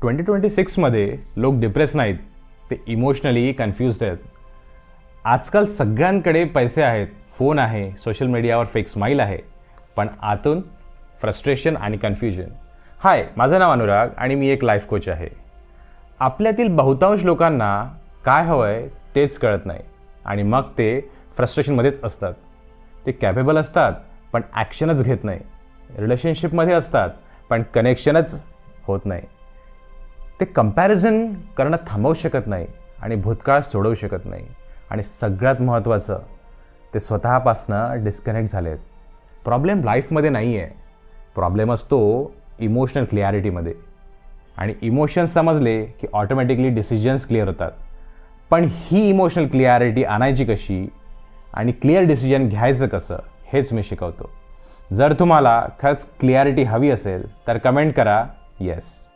2026मध्ये लोक डिप्रेस नाहीत, ते इमोशनली कन्फ्युज्ड आहेत. आजकाल सगळ्यांकडे पैसे आहेत, फोन आहे, सोशल मीडियावर फेक स्माईल आहे, पण आतून फ्रस्ट्रेशन आणि कन्फ्युजन. हाय, माझं नाव अनुराग आणि मी एक लाईफ कोच आहे. आपल्यातील बहुतांश लोकांना काय हवं आहे तेच कळत नाही आणि मग ते फ्रस्ट्रेशनमध्येच असतात. ते कॅपेबल असतात पण ॲक्शनच घेत नाही. रिलेशनशिपमध्ये असतात पण कनेक्शनच होत नाही. ते कंपॅरिझन करणं थांबवू शकत नाही आणि भूतकाळ सोडवू शकत नाही. आणि सगळ्यात महत्त्वाचं, ते स्वतःपासनं डिस्कनेक्ट झालेत. प्रॉब्लेम लाईफमध्ये नाही आहे, प्रॉब्लेम असतो इमोशनल क्लिअरिटीमध्ये. आणि इमोशन्स समजले की ऑटोमॅटिकली डिसिजन्स क्लिअर होतात. पण ही इमोशनल क्लिअरिटी आणायची कशी आणि क्लिअर डिसिजन घ्यायचं कसं, हेच मी शिकवतो. जर तुम्हाला खरंच क्लिअरिटी हवी असेल तर कमेंट करा येस.